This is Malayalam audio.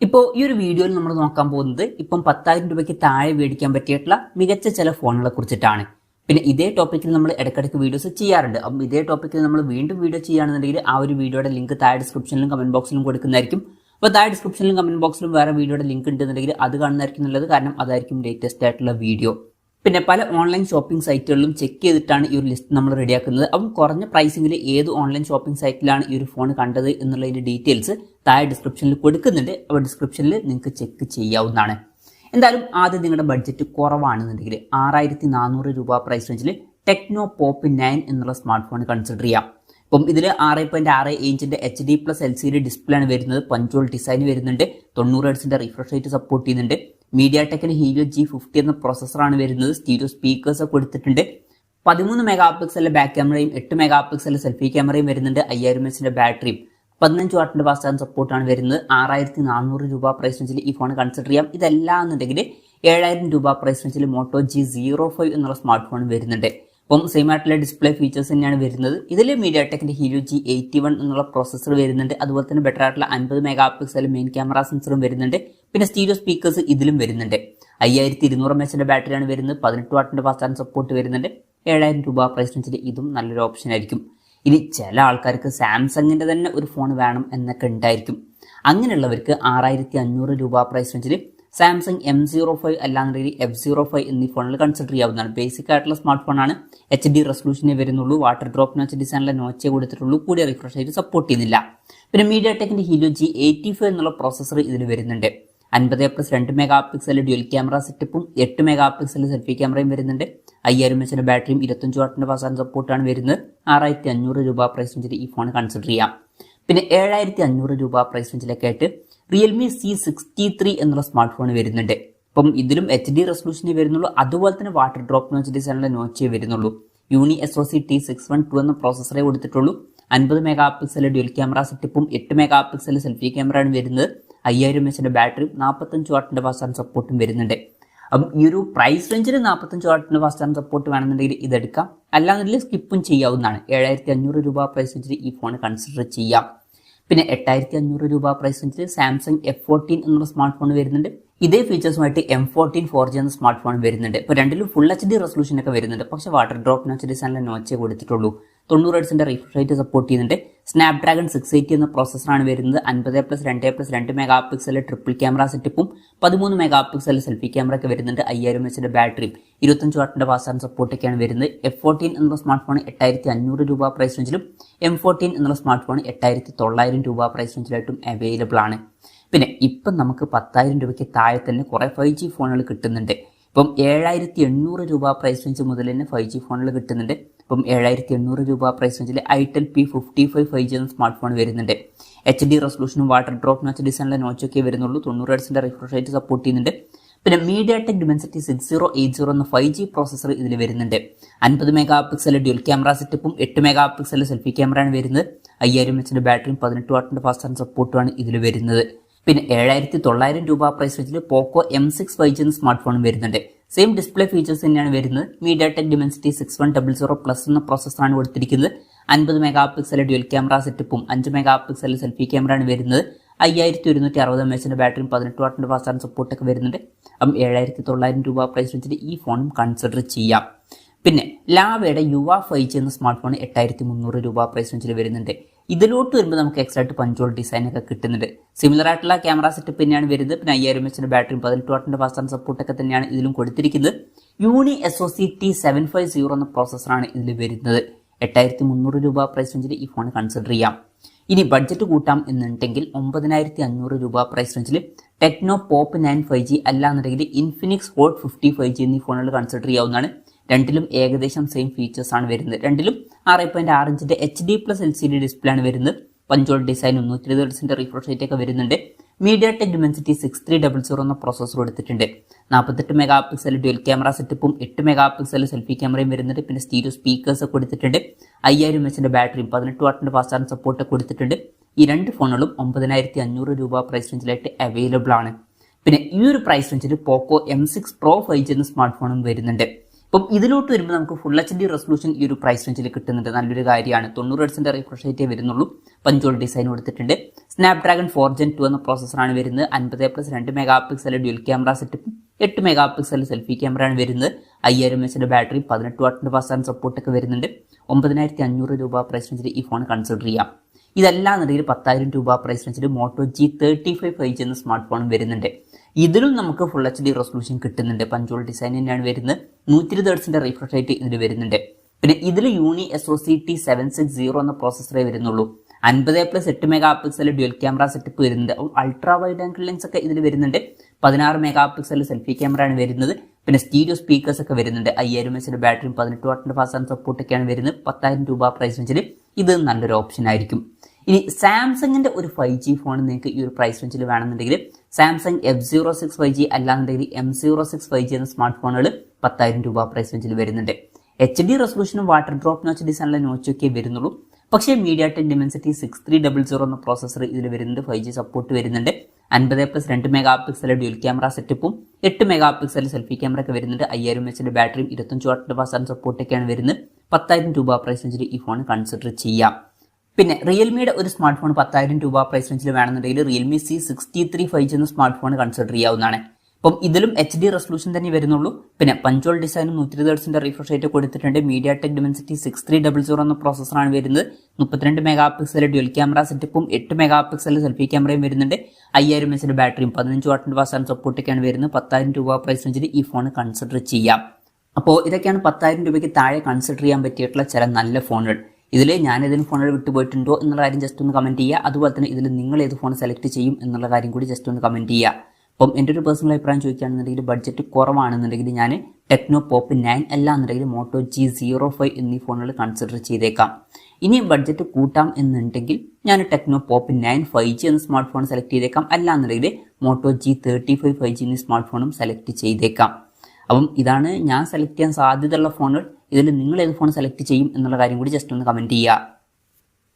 ഇപ്പോൾ ഈ ഒരു വീഡിയോയിൽ നമ്മൾ നോക്കാൻ പോകുന്നത് ഇപ്പം 10,000 രൂപയ്ക്ക് താഴെ മേടിക്കാൻ പറ്റിയിട്ടുള്ള മികച്ച ചില ഫോണുകളെ കുറിച്ചിട്ടാണ്. പിന്നെ ഇതേ ടോപ്പിക്കിൽ നമ്മൾ ഇടയ്ക്കിടയ്ക്ക് വീഡിയോസ് ചെയ്യാറുണ്ട്. അപ്പം ഇതേ ടോപ്പിക്കിൽ നമ്മൾ വീണ്ടും വീഡിയോ ചെയ്യുകയാണെന്നുണ്ടെങ്കിൽ ആ ഒരു വീഡിയോയുടെ ലിങ്ക് താഴെ ഡിസ്ക്രിപ്ഷനിലും കമന്റ് ബോക്സിലും കൊടുക്കുന്നതായിരിക്കും. അപ്പോൾ താഴെ ഡിസ്ക്രിപ്ഷനിലും കമന്റ് ബോക്സിലും വേറെ വീഡിയോയുടെ ലിങ്ക് ഉണ്ടെന്നുണ്ടെങ്കിൽ അത് കാണുന്നതായിരിക്കും നല്ലത്. കാരണം അതായിരിക്കും ലേറ്റസ്റ്റ് ആയിട്ടുള്ള വീഡിയോ. പിന്നെ പല ഓൺലൈൻ ഷോപ്പിംഗ് സൈറ്റുകളിലും ചെക്ക് ചെയ്തിട്ടാണ് ഈ ഒരു ലിസ്റ്റ് നമ്മൾ റെഡിയാക്കുന്നത്. അപ്പം കുറഞ്ഞ പ്രൈസിംഗിൽ ഏത് ഓൺലൈൻ ഷോപ്പിംഗ് സൈറ്റിലാണ് ഈ ഒരു ഫോൺ കണ്ടത് എന്നുള്ളതിന്റെ ഡീറ്റെയിൽസ് താഴെ ഡിസ്ക്രിപ്ഷനിൽ കൊടുക്കുന്നുണ്ട്. അപ്പോൾ ഡിസ്ക്രിപ്ഷനിൽ നിങ്ങൾക്ക് ചെക്ക് ചെയ്യാവുന്നതാണ്. എന്തായാലും ആദ്യം നിങ്ങളുടെ ബഡ്ജറ്റ് കുറവാണെന്നുണ്ടെങ്കിൽ 6,400 രൂപ പ്രൈസ് റേഞ്ചിൽ ടെക്നോ പോപ്പ് 9 എന്നുള്ള സ്മാർട്ട് ഫോൺ കൺസിഡർ ചെയ്യാം. ഇപ്പം ഇതിൽ 6.6 ഇഞ്ചിന്റെ HD+LCD ഡിസ്പ്ലേ ആണ് വരുന്നത്. പഞ്ചോൾ ഡിസൈൻ വരുന്നുണ്ട്. 90 ഹെർട്സിന്റെ റിഫ്രഷ് റേറ്റ് സപ്പോർട്ട് ചെയ്യുന്നുണ്ട്. മീഡിയാടെക്കിന് ഹീലിയോ G50 എന്ന പ്രോസസ്സറാണ് വരുന്നത്. സ്റ്റീരിയോ സ്പീക്കേഴ്സ് ഒക്കെ കൊടുത്തിട്ടുണ്ട്. 13 മെഗാ പിക്സലിന്റെ ബാക്ക് ക്യാമറയും 8 മെഗാ പിക്സലിന്റെ സെൽഫി ക്യാമറയും വരുന്നുണ്ട്. 5000 mAh ബാറ്ററിയും 15 വാട്ടിന്റെ ഫാസ്റ്റ് ചാർജിംഗ് സപ്പോർട്ടാണ് വരുന്നത്. 6,400 രൂപ പ്രൈസ് റേഞ്ചിൽ ഈ ഫോൺ കൺസിഡർ ചെയ്യാം. ഇതല്ല എന്നുണ്ടെങ്കിൽ 7,000 രൂപ പ്രൈസ് റേഞ്ചിൽ മോട്ടോ G05 എന്നുള്ള സ്മാർട്ട് ഫോൺ വരുന്നുണ്ട്. അപ്പം സെയിം ആയിട്ടുള്ള ഡിസ്പ്ലേ ഫീച്ചേഴ്സ് തന്നെയാണ് വരുന്നത്. ഇതിൽ മീഡിയാടെക്കിന്റെ ഹീലിയോ G81 എന്നുള്ള പ്രോസസ്സർ വരുന്നുണ്ട്. അതുപോലെ തന്നെ ബെറ്റർ ആയിട്ടുള്ള 50 മെഗാ പിക്സൽ മെയിൻ ക്യാമറ സെൻസറും വരുന്നുണ്ട്. പിന്നെ സ്റ്റീരിയോ സ്പീക്കേഴ്സ് ഇതിലും വരുന്നുണ്ട്. 5200 mAh ബാറ്ററിയാണ് വരുന്നത്. 18 വാട്ടിന്റെ ഫാസ്റ്റ് ചാർജിംഗ് സപ്പോർട്ട് വരുന്നുണ്ട്. 7,000 രൂപ പ്രൈസ് റേഞ്ചിൽ ഇതും നല്ലൊരു ഓപ്ഷൻ ആയിരിക്കും. ഇനി ചില ആൾക്കാർക്ക് സാംസങ്ങിന്റെ തന്നെ ഒരു ഫോൺ വേണം എന്നൊക്കെ ഉണ്ടായിരിക്കും. അങ്ങനെയുള്ളവർക്ക് 6,500 രൂപ പ്രൈസ് റേഞ്ചിൽ സാംസങ് M05 അല്ലാന്നുണ്ടെങ്കിൽ F05 എന്നീ ഫോണുകൾ കൺസിഡർ ചെയ്യാവുന്നതാണ്. ബേസിക് ആയിട്ടുള്ള സ്മാർട്ട് ഫോണാണ്. HD റെസൊല്യൂഷനേ വരുന്നുള്ളൂ. വാട്ടർ ഡ്രോപ്പ് നോച്ച് ഡിസൈനിലെ നോച്ചേ കൊടുത്തിട്ടുള്ളൂ. കൂടിയ റിഫ്രഷ് റേറ്റ് സപ്പോർട്ട് ചെയ്യുന്നില്ല. പിന്നെ മീഡിയാടെക്കിന്റെ ഹീലിയോ G85 എന്നുള്ള പ്രോസസ്സർ ഇതിൽ വരുന്നുണ്ട്. 50+2 മെഗാ പിക്സൽ ഡ്യുവൽ ക്യാമറ സെറ്റപ്പും 8 മെഗാ പിക്സൽ സെൽഫി ക്യാമറയും വരുന്നുണ്ട്. 5000 mAh ബാറ്ററിയും 25 വാട്ടിന്റെ ഫാസ്റ്റ് ചാർജിംഗ് സപ്പോർട്ടാണ് വരുന്നത്. 6,500 രൂപ പ്രൈസ് റേഞ്ചിൽ ഈ ഫോൺ കൺസിഡർ ചെയ്യാം. പിന്നെ 7,500 രൂപ പ്രൈസ് റേഞ്ചിലൊക്കെ ആയിട്ട് റിയൽമി C63 എന്നുള്ള സ്മാർട്ട് ഫോൺ വരുന്നുണ്ട്. അപ്പം ഇതിലും HD റെസൊല്യൂഷനേ വരുന്നുള്ളൂ. അതുപോലെ തന്നെ വാട്ടർ ഡ്രോപ്പ് നോച്ച് ഡിസൈനിലെ നോച്ചേ വരുന്നുള്ളൂ. യൂണി SoC T612 എന്ന പ്രോസസ്സറേ കൊടുത്തിട്ടുള്ളൂ. 50 മെഗാ പിക്സൽ ഡ്യുവൽ ക്യാമറ സെറ്റപ്പും 8 മെഗാ പിക്സൽ സെൽഫി ക്യാമറയാണ് വരുന്നത്. 5000 mAh ബാറ്ററിയും 45 വാട്ടിന്റെ ഫാസ്റ്റ് ചാർജിംഗ് സപ്പോർട്ടും വരുന്നുണ്ട്. അപ്പം ഈ ഒരു പ്രൈസ് റേഞ്ചിൽ 45 വാട്ടിന്റെ ഫാസ്റ്റ് ചാർജിംഗ് സപ്പോർട്ട് വേണമെന്നുണ്ടെങ്കിൽ ഇതെടുക്കാം. അല്ലാന്നുണ്ടെങ്കിൽ സ്കിപ്പും ചെയ്യാവുന്നതാണ്. 7,500 രൂപ പ്രൈസ് റേഞ്ചിൽ ഈ ഫോൺ കൺസിഡർ ചെയ്യാം. പിന്നെ 8,500 രൂപ പ്രൈസ് റേഞ്ചിൽ സാംസങ് F14 എന്നുള്ള സ്മാർട്ട് ഫോൺ വരുന്നുണ്ട്. ഇതേ ഫീച്ചേഴ്സുമായിട്ട് M14 4G എന്ന സ്മാർട്ട് ഫോൺ വരുന്നുണ്ട്. ഇപ്പോൾ രണ്ടിലും ഫുൾ HD റെസൊല്യൂഷൻ ഒക്കെ വരുന്നുണ്ട്. പക്ഷേ വാട്ടർ ഡ്രോപ്പ് നോച്ച് ഡിസൈനിലെ നോച്ചേ കൊടുത്തിട്ടുള്ളൂ. 90 ഹെർട്സിന്റെ റിഫ്രഷ് റേറ്റ് സപ്പോർട്ട് ചെയ്യുന്നുണ്ട്. സ്നാപ്ഡ്രാഗൺ 680 എന്ന പ്രോസസ്സറാണ് വരുന്നത്. 50+2+2 മെഗാ പിക്സൽ ട്രിപ്പിൾ ക്യാമറ സെറ്റപ്പും 13 മെഗാ പിക്സൽ സെൽഫി ക്യാമറ ഒക്കെ വരുന്നുണ്ട്. 5000 mAh ബാറ്ററിയും 25 വാട്ടിന്റെ ഫാസ്റ്റ് ചാർജിംഗ് സപ്പോർട്ടൊക്കെയാണ് വരുന്നത്. F14 എന്നുള്ള സ്മാർട്ട് ഫോൺ 8,500 രൂപ പ്രൈസ് റേഞ്ചിലും M14 എന്നുള്ള സ്മാർട്ട് ഫോൺ 8,900 രൂപ പ്രൈസ് റേഞ്ചിലായിട്ടും അവൈലബിൾ ആണ്. പിന്നെ ഇപ്പം നമുക്ക് 10,000 രൂപയ്ക്ക് താഴെ തന്നെ കുറേ 5G ഫോണുകൾ കിട്ടുന്നുണ്ട്. ഇപ്പം 7,800 രൂപ പ്രൈസ് റേഞ്ച് മുതൽ തന്നെ 5G ഫോണുകൾ കിട്ടുന്നുണ്ട്. ഇപ്പം 7,800 രൂപ പ്രൈസ് റേഞ്ചിൽ ഐടെൽ P55 5G എന്ന സ്മാർട്ട് ഫോൺ വരുന്നുണ്ട്. HD റെസൊല്യൂഷനും വാട്ടർ ഡ്രോപ്പ് നോച്ച് ഡിസൈനിലെ നോച്ചൊക്കെ വരുന്നുള്ളൂ. 90 ഹെർട്സിന്റെ റിഫ്രഷ് റേറ്റ് സപ്പോർട്ട് ചെയ്യുന്നുണ്ട്. പിന്നെ മീഡിയാടെക് Dimensity 6080 എന്ന 5G പ്രോസസ്സർ ഇതിൽ വരുന്നുണ്ട്. 50 മെഗാ പിക്സൽ ഡ്യുവൽ ക്യാമറ സെറ്റപ്പും 8 മെഗാ പിക്സൽ സെൽഫി ക്യാമറയാണ് വരുന്നത്. 5000 mAh ബാറ്ററിയും 18 വാട്ടിന്റെ ഫാസ്റ്റ് ചാർജിംഗ് സപ്പോർട്ടുമാണ് ഇതിൽ വരുന്നത്. പിന്നെ 7,900 രൂപ പ്രൈസ് റേഞ്ചിൽ പോക്കോ M6 5G എന്ന സ്മാർട്ട് ഫോണും വരുന്നുണ്ട്. സെയിം ഡിസ്പ്ലേ ഫീച്ചേഴ്സ് തന്നെയാണ് വരുന്നത്. മീഡിയാടെക് Dimensity 6100+ എന്ന പ്രോസസ്സറാണ് കൊടുത്തിരിക്കുന്നത്. 50 മെഗാ പിക്സൽ ഡ്യുവൽ ക്യാമറ സെറ്റപ്പും 5 മെഗാ പിക്സൽ സെൽഫി ക്യാമറയാണ് വരുന്നത്. 5160 mAh ബാറ്ററിയും 18 വാട്ടിന്റെ ഫാസ്റ്റ് ചാർജിംഗ് സപ്പോർട്ടൊക്കെ വരുന്നുണ്ട്. അപ്പം 7,900 രൂപ പ്രൈസ് റേഞ്ചിൽ ഈ ഫോണും കൺസിഡർ ചെയ്യാം. പിന്നെ ലാവയുടെ യുവ 5G എന്ന സ്മാർട്ട് ഫോൺ 8,300 രൂപ പ്രൈസ് റേഞ്ചിൽ വരുന്നുണ്ട്. ഇതിലോട്ട് വരുമ്പോൾ നമുക്ക് എക്സ്ട്രാ പഞ്ചോൾ ഡിസൈൻ ഒക്കെ കിട്ടുന്നുണ്ട്. സിമിലർ ആയിട്ടുള്ള ക്യാമറ സെറ്റപ്പ് തന്നെയാണ് വരുന്നത്. പിന്നെ 5000 mAh ബാറ്ററിയും 18 വാട്ടിന്റെ ഫാസ്റ്റ് ചാർജിംഗ് സപ്പോർട്ടൊക്കെ തന്നെയാണ് ഇതിലും കൊടുത്തിരിക്കുന്നത്. യൂണി SoC T750 എന്ന പ്രോസസ്സറാണ് ഇതിൽ വരുന്നത്. 8,300 രൂപ പ്രൈസ് റേഞ്ചിൽ ഈ ഫോൺ കൺസിഡർ ചെയ്യാം. ഇനി ബഡ്ജറ്റ് കൂട്ടാം എന്നുണ്ടെങ്കിൽ 9,500 രൂപ പ്രൈസ് റേഞ്ചിൽ ടെക്നോ പോപ്പ് 9 5G അല്ലാന്നുണ്ടെങ്കിൽ ഇൻഫിനിക്സ് ഹോട്ട് 50 5G എന്നീ ഫോണുകൾ കൺസിഡർ ചെയ്യാവുന്നതാണ്. രണ്ടിലും ഏകദേശം സെയിം ഫീച്ചേഴ്സ് ആണ് വരുന്നത്. രണ്ടിലും 6.6 ഇഞ്ചിന്റെ HD+LCD ഡിസ്പ്ലേ ആണ് വരുന്നത്. പഞ്ചോൾ ഡിസൈൻ 120 ഹെർട്സിന്റെ റിഫ്രഷ് റേറ്റ് ഒക്കെ വരുന്നുണ്ട്. മീഡിയാടെക് Dimensity 6300 എന്ന പ്രോസസ്സർ കൊടുത്തിട്ടുണ്ട്. 48 മെഗാ പിക്സൽ ഡ്യുവൽ ക്യാമറ സെറ്റപ്പും 8 മെഗാ പിക്സൽ സെൽഫി ക്യാമറയും വരുന്നുണ്ട്. പിന്നെ സ്റ്റീരിയോ സ്പീക്കേഴ്സ് ഒക്കെ കൊടുത്തിട്ടുണ്ട്. 5000 mAh ബാറ്ററിയും 18 വാട്ടിന്റെ ഫാസ്റ്റ് ചാർജിംഗ് സപ്പോർട്ട് കൊടുത്തിട്ടുണ്ട്. ഈ രണ്ട് ഫോണുകളും 9,500 രൂപ പ്രൈസ് റേഞ്ചിലായിട്ട് അവൈലബിൾ ആണ്. പിന്നെ ഈ ഒരു പ്രൈസ് റേഞ്ചിൽ പോക്കോ M6 Pro 5G എന്ന സ്മാർട്ട് ഫോണും വരുന്നുണ്ട്. അപ്പം ഇതിലോട്ട് വരുമ്പോൾ നമുക്ക് ഫുൾ HD റെസൊല്യൂഷൻ ഈ ഒരു പ്രൈസ് റേഞ്ചിൽ കിട്ടുന്നുണ്ട്. നല്ലൊരു കാര്യമാണ്. 90 ഹെർട്സിന്റെ റിഫ്രഷ് റേറ്റേ വരുന്നുള്ളൂ. പഞ്ചോൾ ഡിസൈൻ കൊടുത്തിട്ടുണ്ട്. സ്നാപ്ഡ്രാഗൺ 4 Gen 2 എന്ന പ്രോസസ്സറാണ് വരുന്നത്. 50+ 2 മെഗാ പിക്സൽ ഡ്യുവൽ ക്യാമറ സെറ്റപ്പും 8 മെഗാ പിക്സൽ സെൽഫി ക്യാമറയാണ് വരുന്നത്. 5000 mAh ബാറ്ററി, 18 വാട്ടിന്റെ ഫാസ്റ്റ് ചാർജിംഗ് സപ്പോർട്ടൊക്കെ വരുന്നുണ്ട്. 9500 രൂപ പ്രൈസ് റേഞ്ചിൽ ഈ ഫോൺ കൺസിഡർ ചെയ്യാം. ഇതെല്ലാം എന്നുണ്ടെങ്കിൽ 10,000 രൂപ പ്രൈസ് റേഞ്ചിൽ Moto G35 5G എന്ന സ്മാർട്ട് ഫോൺ വരുന്നുണ്ട്. ഇതിലും നമുക്ക് ഫുൾ HD റെസൊല്യൂഷൻ കിട്ടുന്നുണ്ട്. പഞ്ചോൾ ഡിസൈൻ തന്നെയാണ് വരുന്നത്. 120 ഹെർട്സിന്റെ റിഫ്രഷ് റേറ്റ് ഇതിൽ വരുന്നുണ്ട്. പിന്നെ ഇതിൽ യൂണി SoC T760 എന്ന പ്രോസസ്സറേ വരുന്നുള്ളൂ. 50+ 8 mega pixel dual camera setup വരുന്നുണ്ട്. അൾട്രാ വൈഡ് ആംഗിൾ ലെൻസ് ഒക്കെ ഇതിൽ വരുന്നുണ്ട്. 16 മെഗാ പിക്സൽ സെൽഫി ക്യാമറയാണ് വരുന്നത്. പിന്നെ സ്റ്റീരിയോ സ്പീക്കേഴ്സ് ഒക്കെ വരുന്നുണ്ട്. 5000 mAh ബാറ്ററിയും 18 വാട്ടിന്റെ ഫാസ്റ്റ് ചാർജിംഗ് സപ്പോർട്ടൊക്കെയാണ് വരുന്നത്. 10,000 രൂപ പ്രൈസ് റേഞ്ചിൽ ഇത് നല്ലൊരു ഓപ്ഷൻ ആയിരിക്കും. ഇനി സാംസങ്ങിന്റെ ഒരു 5G ഫോൺ നിങ്ങൾക്ക് ഈ ഒരു പ്രൈസ് റേഞ്ചിൽ വേണമെന്നുണ്ടെങ്കിൽ സാംസങ് F06 5G അല്ലാന്നുണ്ടെങ്കിൽ M06 5G എന്ന സ്മാർട്ട് ഫോണുകൾ 10,000 രൂപ പ്രൈസ് റേഞ്ചിൽ വരുന്നുണ്ട്. HD റെസൊല്യൂഷനും വാട്ടർ ഡ്രോപ്പ് നോച്ച് ഡിസൈനിലെ നോച്ചൊക്കെ വരുന്നുള്ളൂ. പക്ഷേ MediaTek Dimensity 6300 എന്ന പ്രോസസ്സർ ഇതിൽ വരുന്നുണ്ട്. 5G സപ്പോർട്ട് വരുന്നുണ്ട്. 50+ 2 മെഗാ പിക്സൽ ഡ്യുവൽ ക്യാമറ സെറ്റപ്പും 8 മെഗാ പിക്സൽ സെൽഫി ക്യാമറ ഒക്കെ വരുന്നുണ്ട്. 5000 mAh ബാറ്ററിയും 25 വാട്ടിന്റെ ഫാസ്റ്റ് ചാർജിംഗ് സപ്പോർട്ടൊക്കെയാണ് വരുന്നത്. 10,000 രൂപ പ്രൈസ് റേഞ്ചിൽ ഈ ഫോൺ കൺസിഡർ ചെയ്യാം. പിന്നെ റിയൽമിയുടെ ഒരു സ്മാർട്ട് ഫോൺ 10,000 രൂപ പ്രൈസ് റേഞ്ചിൽ വേണമെന്നുണ്ടെങ്കിൽ റിയൽമി C63 5G എന്ന സ്മാർട്ട് ഫോൺ കൺസിഡർ ചെയ്യാവുന്നതാണ്. അപ്പം ഇതിലും HD റെസൊല്യൂഷൻ തന്നെ വരുന്നുള്ളൂ. പിന്നെ പഞ്ചോൾ ഡിസൈനും 120 ഹെർട്സിന്റെ റിഫ്രഷ് റേറ്റ് കൊടുത്തിട്ടുണ്ട്. MediaTek Dimensity 6300 എന്ന പ്രോസസ്സറാണ് വരുന്നത്. 32 മെഗാ പിക്സൽ ഡ്യുവൽ ക്യാമറ സെറ്റപ്പും 8 മെഗാ പിക്സൽ സെൽഫി ക്യാമറയും വരുന്നുണ്ട്. 5000 mAh ബാറ്ററിയും 15 വാട്ടിന്റെ ഫാസ്റ്റ് ചാർജിംഗ് സപ്പോർട്ടൊക്കെയാണ് വരുന്നത്. 10,000 രൂപ പ്രൈസ് റേഞ്ചിൽ ഈ ഫോൺ കൺസിഡർ ചെയ്യാം. അപ്പോൾ ഇതൊക്കെയാണ് 10,000 രൂപയ്ക്ക് താഴെ കൺസിഡർ ചെയ്യാൻ പറ്റിയിട്ടുള്ള ചില നല്ല ഫോണുകൾ. ഇതിൽ ഞാൻ ഏതെങ്കിലും ഫോണുകൾ വിട്ടുപോയിട്ടുണ്ടോ എന്നുള്ള കാര്യം ജസ്റ്റ് ഒന്ന് കമന്റ് ചെയ്യുക. അതുപോലെ തന്നെ ഇതിൽ നിങ്ങൾ ഏത് ഫോൺ സെലക്ട് ചെയ്യും എന്നുള്ള കാര്യം കൂടി ജസ്റ്റ് ഒന്ന് കമന്റ് ചെയ്യുക. അപ്പം എൻ്റെ ഒരു പേഴ്സണൽ അഭിപ്രായം ചോദിക്കുകയാണെന്നുണ്ടെങ്കിൽ ബഡ്ജറ്റ് കുറവാണെന്നുണ്ടെങ്കിൽ ഞാൻ ടെക്നോ പോപ്പ് 9 അല്ലാന്നുണ്ടെങ്കിൽ Moto G05 എന്നീ ഫോണുകൾ കൺസിഡർ ചെയ്തേക്കാം. ഇനി ബഡ്ജറ്റ് കൂട്ടാം എന്നുണ്ടെങ്കിൽ ഞാൻ ടെക്നോ പോപ്പ് 9 5G എന്ന സ്മാർട്ട് ഫോൺ സെലക്ട് ചെയ്തേക്കാം. അല്ലാന്നുണ്ടെങ്കിൽ Moto G35 5G എന്നീ സ്മാർട്ട് ഫോണും സെലക്ട് ചെയ്തേക്കാം. അപ്പം ഇതാണ് ഞാൻ സെലക്ട് ചെയ്യാൻ സാധ്യതയുള്ള ഫോണുകൾ. ഇതിൽ നിങ്ങൾ ഏത് ഫോൺ സെലക്ട് ചെയ്യും എന്നുള്ള കാര്യം കൂടി ജസ്റ്റ് ഒന്ന് കമന്റ് ചെയ്യുക.